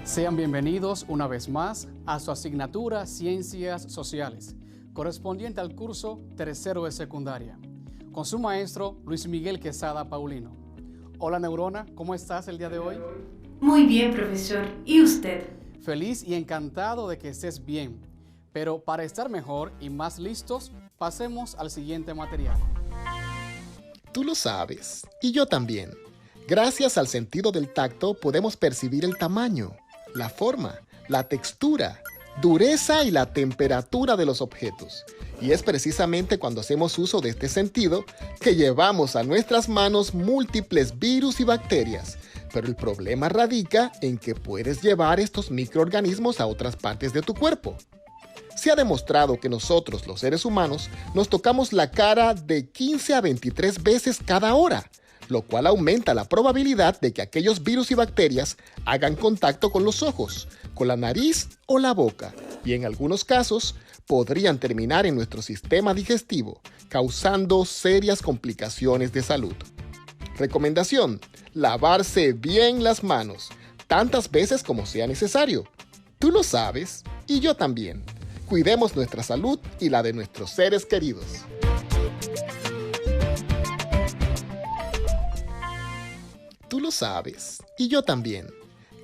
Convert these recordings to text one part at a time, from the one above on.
Sean bienvenidos una vez más a su asignatura Ciencias Sociales, correspondiente al curso tercero de secundaria, con su maestro Luis Miguel Quesada Paulino. Hola Neurona, ¿cómo estás el día de hoy? Muy bien, profesor. ¿Y usted? Feliz y encantado de que estés bien, pero para estar mejor y más listos, pasemos al siguiente material. Tú lo sabes, y yo también. Gracias al sentido del tacto podemos percibir el tamaño, la forma, la textura, dureza y la temperatura de los objetos. Y es precisamente cuando hacemos uso de este sentido que llevamos a nuestras manos múltiples virus y bacterias. Pero el problema radica en que puedes llevar estos microorganismos a otras partes de tu cuerpo. Se ha demostrado que nosotros, los seres humanos, nos tocamos la cara de 15 a 23 veces cada hora, lo cual aumenta la probabilidad de que aquellos virus y bacterias hagan contacto con los ojos, con la nariz o la boca, y en algunos casos podrían terminar en nuestro sistema digestivo, causando serias complicaciones de salud. Recomendación: lavarse bien las manos, tantas veces como sea necesario. Tú lo sabes, y yo también. Cuidemos nuestra salud y la de nuestros seres queridos. Tú lo sabes, y yo también.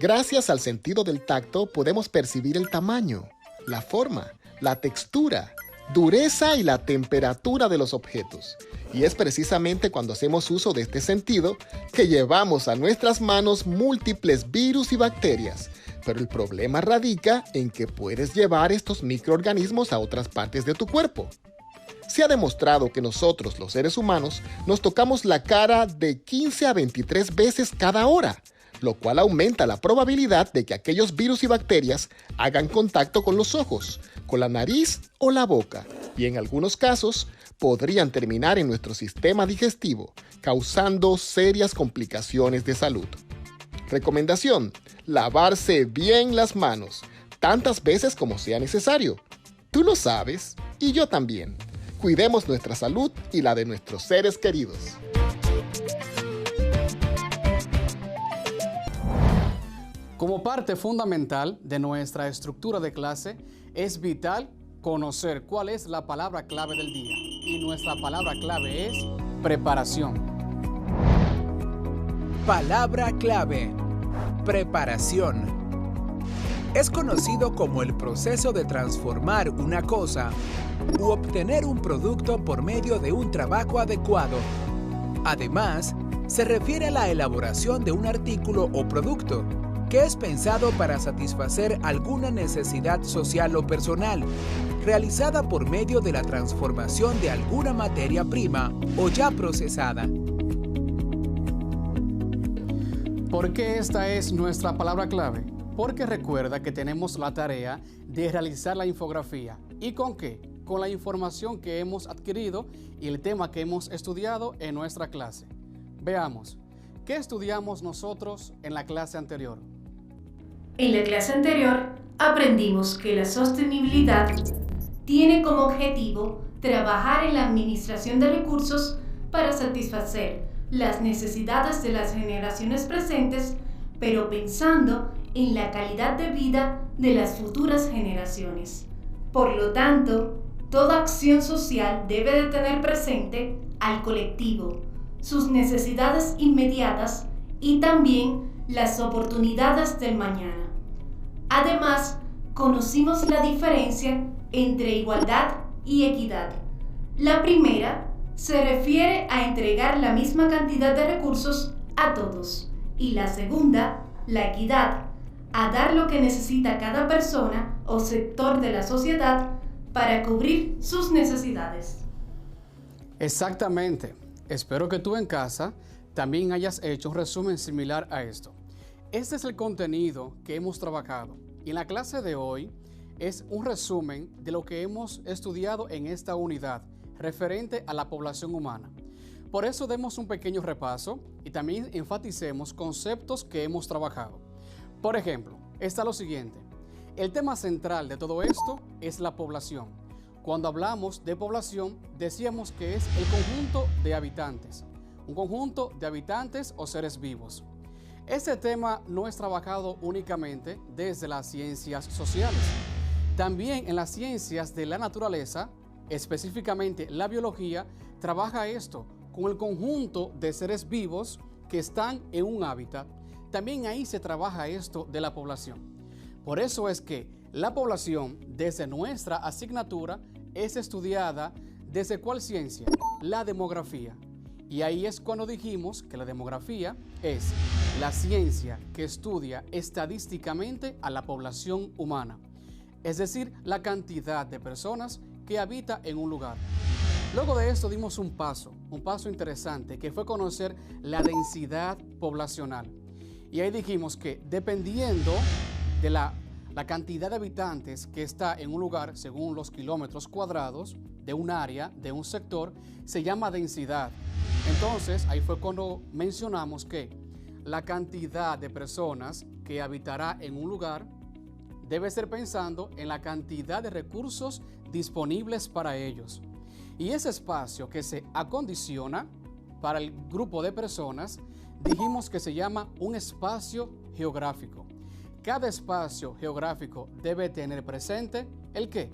Gracias al sentido del tacto podemos percibir el tamaño, la forma, la textura, dureza y la temperatura de los objetos. Y es precisamente cuando hacemos uso de este sentido que llevamos a nuestras manos múltiples virus y bacterias. Pero el problema radica en que puedes llevar estos microorganismos a otras partes de tu cuerpo. Se ha demostrado que nosotros, los seres humanos, nos tocamos la cara de 15 a 23 veces cada hora, lo cual aumenta la probabilidad de que aquellos virus y bacterias hagan contacto con los ojos, con la nariz o la boca, y en algunos casos podrían terminar en nuestro sistema digestivo, causando serias complicaciones de salud. Recomendación: lavarse bien las manos, tantas veces como sea necesario. Tú lo sabes, y yo también. Cuidemos nuestra salud y la de nuestros seres queridos. Como parte fundamental de nuestra estructura de clase, es vital conocer cuál es la palabra clave del día. Y nuestra palabra clave es preparación. Palabra clave: preparación. Es conocido como el proceso de transformar una cosa u obtener un producto por medio de un trabajo adecuado. Además, se refiere a la elaboración de un artículo o producto que es pensado para satisfacer alguna necesidad social o personal, realizada por medio de la transformación de alguna materia prima o ya procesada. ¿Por qué esta es nuestra palabra clave? Porque recuerda que tenemos la tarea de realizar la infografía. ¿Y con qué? Con la información que hemos adquirido y el tema que hemos estudiado en nuestra clase. Veamos, ¿qué estudiamos nosotros en la clase anterior? En la clase anterior aprendimos que la sostenibilidad tiene como objetivo trabajar en la administración de recursos para satisfacer las necesidades de las generaciones presentes, pero pensando en la calidad de vida de las futuras generaciones. Por lo tanto, toda acción social debe de tener presente al colectivo, sus necesidades inmediatas y también las oportunidades del mañana. Además, conocimos la diferencia entre igualdad y equidad. La primera se refiere a entregar la misma cantidad de recursos a todos y la segunda, la equidad, a dar lo que necesita cada persona o sector de la sociedad para cubrir sus necesidades. Exactamente. Espero que tú en casa también hayas hecho un resumen similar a esto. Este es el contenido que hemos trabajado y en la clase de hoy es un resumen de lo que hemos estudiado en esta unidad referente a la población humana. Por eso demos un pequeño repaso y también enfaticemos conceptos que hemos trabajado. Por ejemplo, está lo siguiente. El tema central de todo esto es la población. Cuando hablamos de población, decíamos que es el conjunto de habitantes. Un conjunto de habitantes o seres vivos. Este tema no es trabajado únicamente desde las ciencias sociales. También en las ciencias de la naturaleza, específicamente la biología, trabaja esto con el conjunto de seres vivos que están en un hábitat. También ahí se trabaja esto de la población. Por eso es que la población, desde nuestra asignatura, es estudiada ¿desde cuál ciencia? La demografía. Y ahí es cuando dijimos que la demografía es la ciencia que estudia estadísticamente a la población humana, es decir, la cantidad de personas que habita en un lugar. Luego de esto dimos un paso interesante, que fue conocer la densidad poblacional. Y ahí dijimos que dependiendo de la cantidad de habitantes que está en un lugar, según los kilómetros cuadrados de un área, de un sector, se llama densidad. Entonces, ahí fue cuando mencionamos que la cantidad de personas que habitará en un lugar debe ser pensando en la cantidad de recursos disponibles para ellos. Y ese espacio que se acondiciona para el grupo de personas, dijimos que se llama un espacio geográfico. Cada espacio geográfico debe tener presente ¿el qué?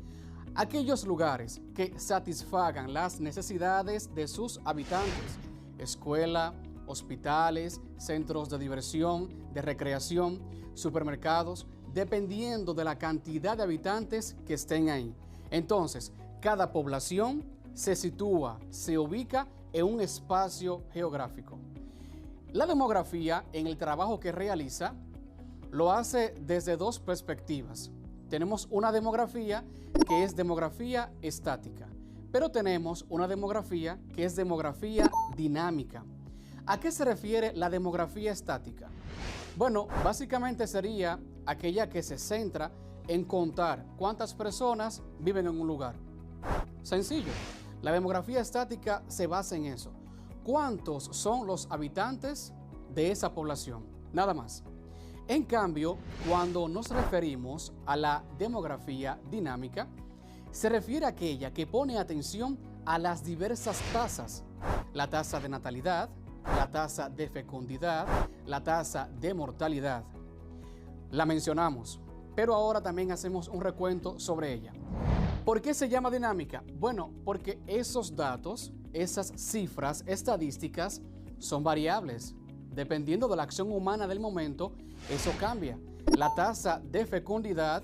Aquellos lugares que satisfagan las necesidades de sus habitantes. Escuela, hospitales, centros de diversión, de recreación, supermercados, dependiendo de la cantidad de habitantes que estén ahí. Entonces, cada población se sitúa, se ubica en un espacio geográfico. La demografía, en el trabajo que realiza, lo hace desde dos perspectivas. Tenemos una demografía que es demografía estática, pero tenemos una demografía que es demografía dinámica. ¿A qué se refiere la demografía estática? Bueno, básicamente sería aquella que se centra en contar cuántas personas viven en un lugar. Sencillo. La demografía estática se basa en eso. ¿Cuántos son los habitantes de esa población? Nada más. En cambio, cuando nos referimos a la demografía dinámica, se refiere a aquella que pone atención a las diversas tasas. La tasa de natalidad, la tasa de fecundidad, la tasa de mortalidad. La mencionamos, pero ahora también hacemos un recuento sobre ella. ¿Por qué se llama dinámica? Bueno, porque esos datos, esas cifras estadísticas son variables. Dependiendo de la acción humana del momento, eso cambia. La tasa de fecundidad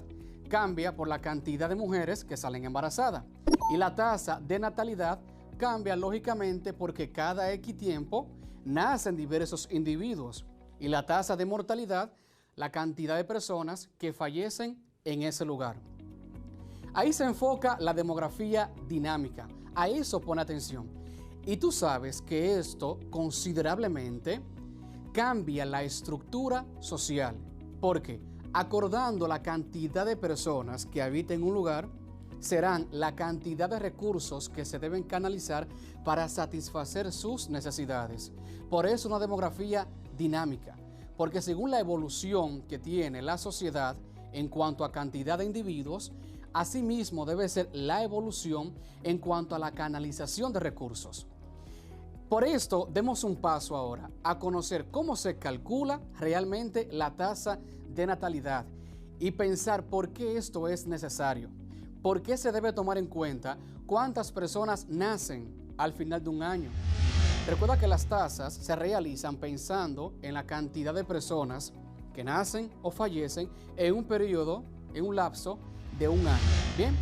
cambia por la cantidad de mujeres que salen embarazadas. Y la tasa de natalidad cambia lógicamente porque cada X tiempo nacen diversos individuos. Y la tasa de mortalidad, la cantidad de personas que fallecen en ese lugar. Ahí se enfoca la demografía dinámica. A eso pone atención. Y tú sabes que esto considerablemente cambia la estructura social. Porque acordando la cantidad de personas que habiten un lugar, serán la cantidad de recursos que se deben canalizar para satisfacer sus necesidades. Por eso una demografía dinámica. Porque según la evolución que tiene la sociedad en cuanto a cantidad de individuos, asimismo debe ser la evolución en cuanto a la canalización de recursos. Por esto, demos un paso ahora a conocer cómo se calcula realmente la tasa de natalidad y pensar por qué esto es necesario. ¿Por qué se debe tomar en cuenta cuántas personas nacen al final de un año? Recuerda que las tasas se realizan pensando en la cantidad de personas que nacen o fallecen en un periodo, en un lapso de un año. Bien,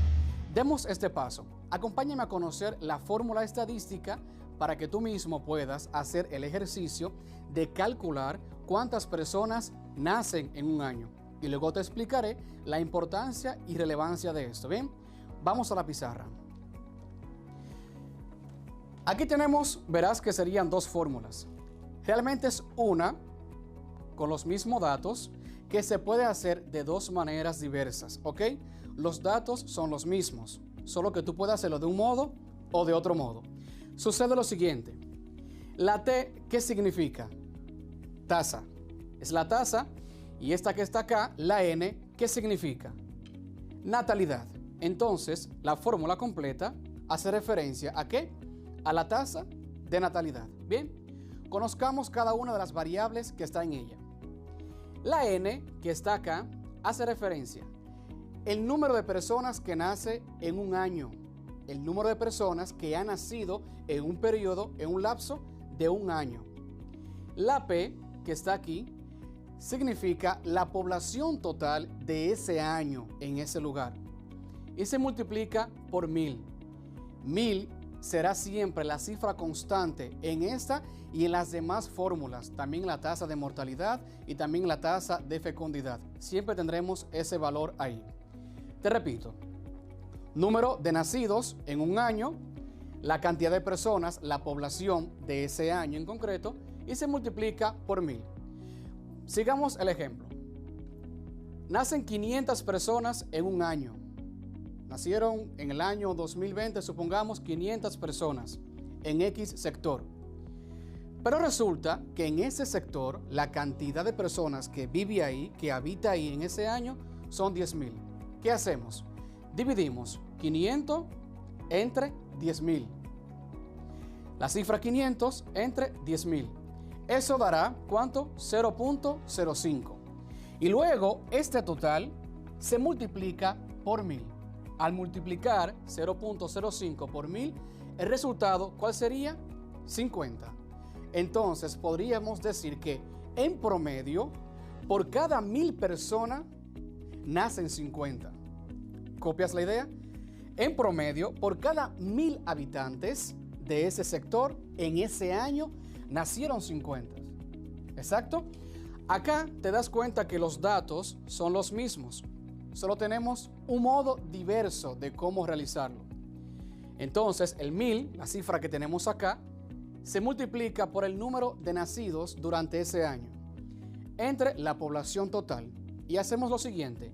demos este paso. Acompáñame a conocer la fórmula estadística para que tú mismo puedas hacer el ejercicio de calcular cuántas personas nacen en un año. Y luego te explicaré la importancia y relevancia de esto. Bien, vamos a la pizarra. Aquí tenemos, verás que serían dos fórmulas. Realmente es una con los mismos datos que se puede hacer de dos maneras diversas, ¿ok? los datos son los mismos, solo que tú puedes hacerlo de un modo o de otro modo. Sucede lo siguiente. La T, ¿qué significa? Tasa. Es la tasa. Y esta que está acá, la N, ¿qué significa? Natalidad. Entonces, la fórmula completa hace referencia ¿a qué? A la tasa de natalidad. Bien, conozcamos cada una de las variables que está en ella. La N, que está acá, hace referencia el número de personas que nace en un año, el número de personas que han nacido en un periodo, en un lapso de un año. La P, que está aquí, significa la población total de ese año en ese lugar y se multiplica por 1000. 1000 será siempre la cifra constante en esta y en las demás fórmulas, también la tasa de mortalidad y también la tasa de fecundidad. Siempre tendremos ese valor ahí. Te repito, número de nacidos en un año, la cantidad de personas, la población de ese año en concreto, y se multiplica por 1000. Sigamos el ejemplo. Nacen 500 personas en un año. Nacieron en el año 2020, supongamos 500 personas en X sector. Pero resulta que en ese sector la cantidad de personas que vive ahí, que habita ahí en ese año, son 10.000. ¿Qué hacemos? Dividimos 500 entre 10.000. La cifra 500 entre 10.000. Eso dará, ¿cuánto? 0.05. Y luego este total se multiplica por 1000. Al multiplicar 0.05 por 1000, el resultado, ¿cuál sería? 50. Entonces podríamos decir que en promedio, por cada 1000 personas, nacen 50. ¿Copias la idea? En promedio, por cada 1000 habitantes de ese sector, en ese año, nacieron 50. ¿Exacto? Acá te das cuenta que los datos son los mismos. Solo tenemos un modo diverso de cómo realizarlo. Entonces, el 1000, la cifra que tenemos acá, se multiplica por el número de nacidos durante ese año entre la población total. Y hacemos lo siguiente.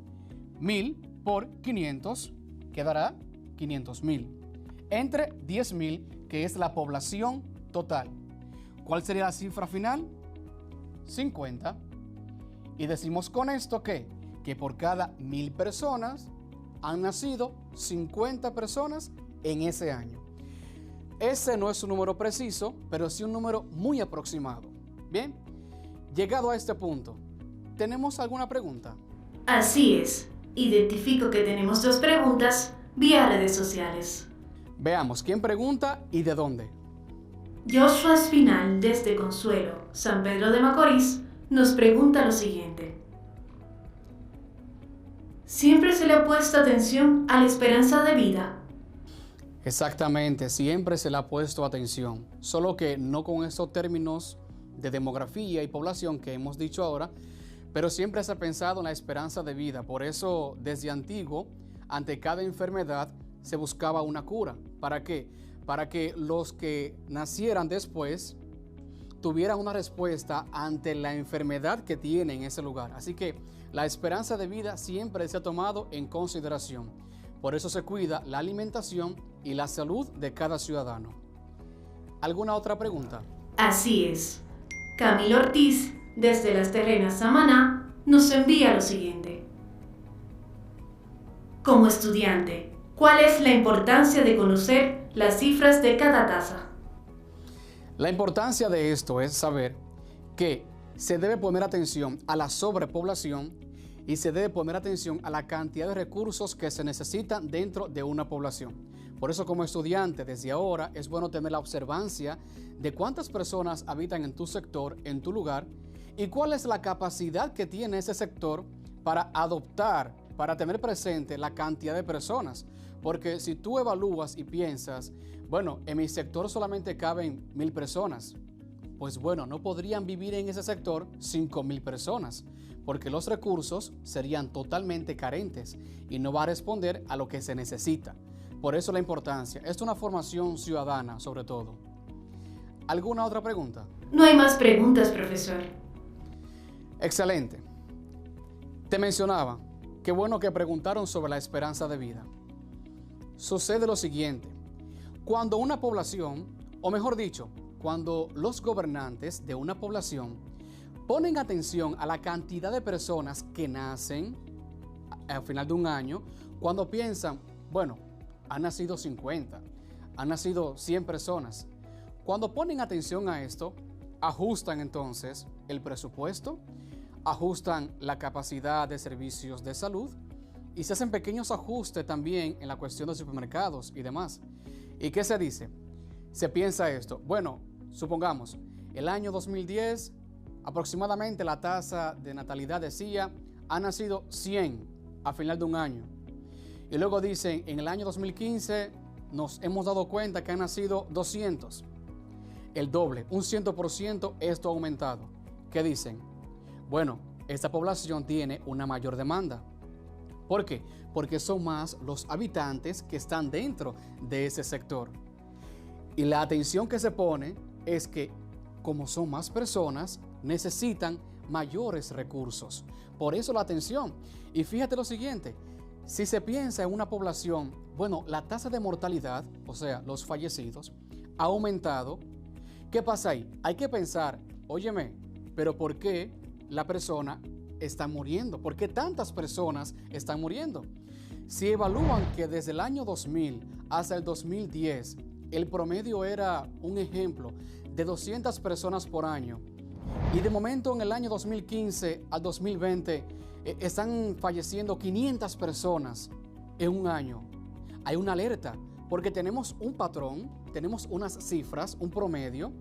1000 por 500 quedará 500.000. Entre 10.000, que es la población total. ¿Cuál sería la cifra final? 50. Y decimos con esto que por cada 1000 personas han nacido 50 personas en ese año. Ese no es un número preciso, pero sí un número muy aproximado. Bien, llegado a este punto, ¿tenemos alguna pregunta? Así es. Identifico que tenemos 2 preguntas vía redes sociales. Veamos quién pregunta y de dónde. Joshua Espinal, desde Consuelo, San Pedro de Macorís, nos pregunta lo siguiente. ¿Siempre se le ha puesto atención a la esperanza de vida? Exactamente, siempre se le ha puesto atención, solo que no con esos términos de demografía y población que hemos dicho ahora, pero siempre se ha pensado en la esperanza de vida. Por eso, desde antiguo, ante cada enfermedad se buscaba una cura. ¿Para qué? Para que los que nacieran después tuvieran una respuesta ante la enfermedad que tiene en ese lugar. Así que la esperanza de vida siempre se ha tomado en consideración. Por eso se cuida la alimentación y la salud de cada ciudadano. ¿Alguna otra pregunta? Así es. Camilo Ortiz, desde Las Terrenas, Samaná, nos envía lo siguiente. Como estudiante, ¿cuál es la importancia de conocer las cifras de cada tasa? La importancia de esto es saber que se debe poner atención a la sobrepoblación y se debe poner atención a la cantidad de recursos que se necesitan dentro de una población. Por eso, como estudiante, desde ahora es bueno tener la observancia de cuántas personas habitan en tu sector, en tu lugar, y cuál es la capacidad que tiene ese sector para adoptar, para tener presente la cantidad de personas. Porque si tú evalúas y piensas, bueno, en mi sector solamente caben 1000 personas, pues bueno, no podrían vivir en ese sector 5000 personas, porque los recursos serían totalmente carentes y no va a responder a lo que se necesita. Por eso la importancia. Es una formación ciudadana, sobre todo. ¿Alguna otra pregunta? No hay más preguntas, profesor. Excelente. Te mencionaba, Qué bueno que preguntaron sobre la esperanza de vida. Sucede lo siguiente. Cuando una población, o mejor dicho, cuando los gobernantes de una población ponen atención a la cantidad de personas que nacen al final de un año, cuando piensan, bueno, han nacido 50, han nacido 100 personas. Cuando ponen atención a esto, ajustan entonces el presupuesto, ajustan la capacidad de servicios de salud y se hacen pequeños ajustes también en la cuestión de supermercados y demás. ¿Y qué se dice? Se piensa esto. Bueno, supongamos, el año 2010, aproximadamente la tasa de natalidad decía, han nacido 100 a final de un año. Y luego dicen, en el año 2015 nos hemos dado cuenta que han nacido 200. El doble, un 100% esto ha aumentado. ¿Qué dicen? Bueno, esta población tiene una mayor demanda. ¿Por qué? Porque son más los habitantes que están dentro de ese sector. Y la atención que se pone es que, como son más personas, necesitan mayores recursos. Por eso la atención. Y fíjate lo siguiente, si se piensa en una población, bueno, la tasa de mortalidad, o sea, los fallecidos, ha aumentado. ¿Qué pasa ahí? Hay que pensar, óyeme, pero ¿por qué la persona está muriendo? ¿Por qué tantas personas están muriendo? Si evalúan que desde el año 2000 hasta el 2010, el promedio era, un ejemplo, de 200 personas por año, y de momento en el año 2015 al 2020 están falleciendo 500 personas en un año, hay una alerta, porque tenemos un patrón, tenemos unas cifras, un promedio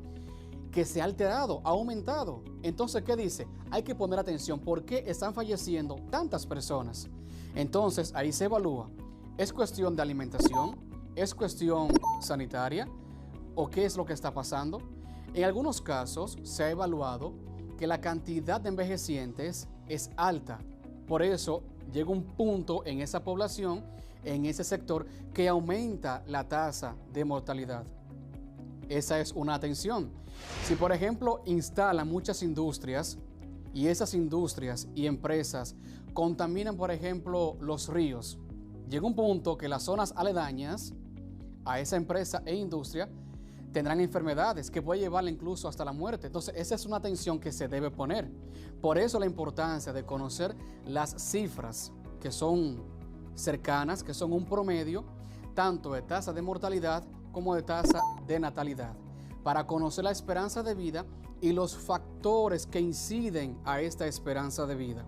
que se ha alterado, ha aumentado. Entonces, ¿qué dice? Hay que poner atención. ¿Por qué están falleciendo tantas personas? Entonces, ahí se evalúa. ¿Es cuestión de alimentación? ¿Es cuestión sanitaria? ¿O qué es lo que está pasando? En algunos casos se ha evaluado que la cantidad de envejecientes es alta. Por eso llega un punto en esa población, en ese sector, que aumenta la tasa de mortalidad. Esa es una atención. Si, por ejemplo, instalan muchas industrias y esas industrias y empresas contaminan, por ejemplo, los ríos, llega un punto que las zonas aledañas a esa empresa e industria tendrán enfermedades que puede llevarle incluso hasta la muerte. Entonces, esa es una atención que se debe poner. Por eso la importancia de conocer las cifras que son cercanas, que son un promedio, tanto de tasa de mortalidad como de tasa de natalidad, para conocer la esperanza de vida y los factores que inciden a esta esperanza de vida.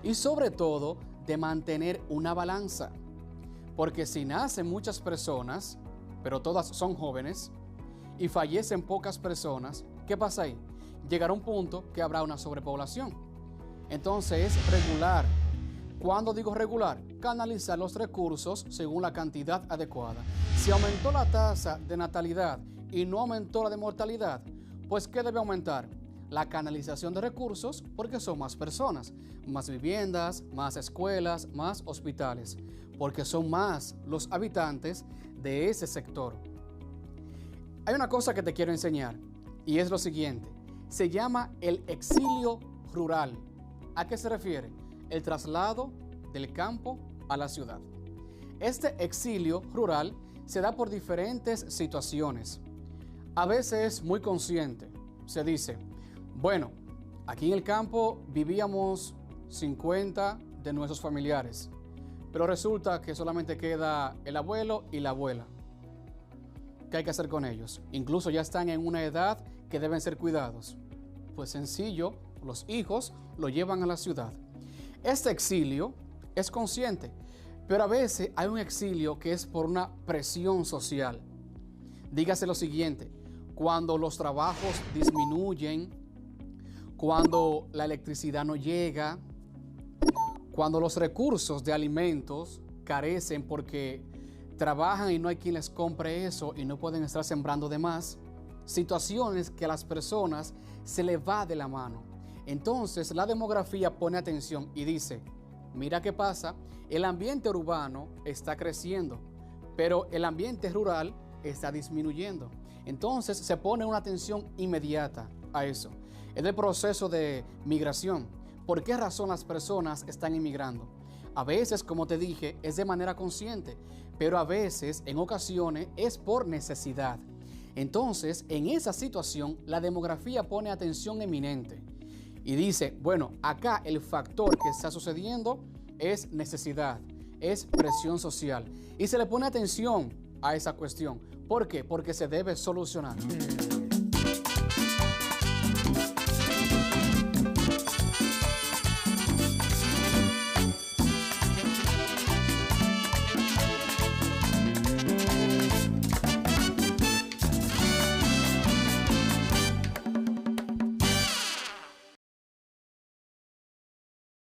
Y sobre todo, de mantener una balanza. Porque si nacen muchas personas, pero todas son jóvenes, y fallecen pocas personas, ¿qué pasa ahí? Llegará un punto que habrá una sobrepoblación. Entonces es regular. ¿Cuándo digo regular? Canalizar los recursos según la cantidad adecuada. Si aumentó la tasa de natalidad y no aumentó la de mortalidad, pues ¿qué debe aumentar? La canalización de recursos, porque son más personas, más viviendas, más escuelas, más hospitales, porque son más los habitantes de ese sector. Hay una cosa que te quiero enseñar y es lo siguiente. Se llama el exilio rural. ¿A qué se refiere? El traslado del campo a la ciudad. Este exilio rural se da por diferentes situaciones. A veces muy consciente. Se dice, bueno, aquí en el campo vivíamos 50 de nuestros familiares, pero resulta que solamente queda el abuelo y la abuela. ¿Qué hay que hacer con ellos? Incluso ya están en una edad que deben ser cuidados. Pues sencillo, los hijos lo llevan a la ciudad. Este exilio es consciente, pero a veces hay un exilio que es por una presión social. Dígase lo siguiente, cuando los trabajos disminuyen, cuando la electricidad no llega, cuando los recursos de alimentos carecen porque trabajan y no hay quien les compre eso y no pueden estar sembrando de más, situaciones que a las personas se les va de la mano. Entonces la demografía pone atención y dice, mira qué pasa, el ambiente urbano está creciendo, pero el ambiente rural está disminuyendo. Entonces se pone una atención inmediata a eso. Es el proceso de migración. ¿Por qué razón las personas están emigrando? A veces, como te dije, es de manera consciente, pero a veces, en ocasiones, es por necesidad. Entonces, en esa situación, la demografía pone atención eminente y dice, bueno, acá el factor que está sucediendo es necesidad, es presión social, y se le pone atención a esa cuestión. ¿Por qué? Porque se debe solucionar.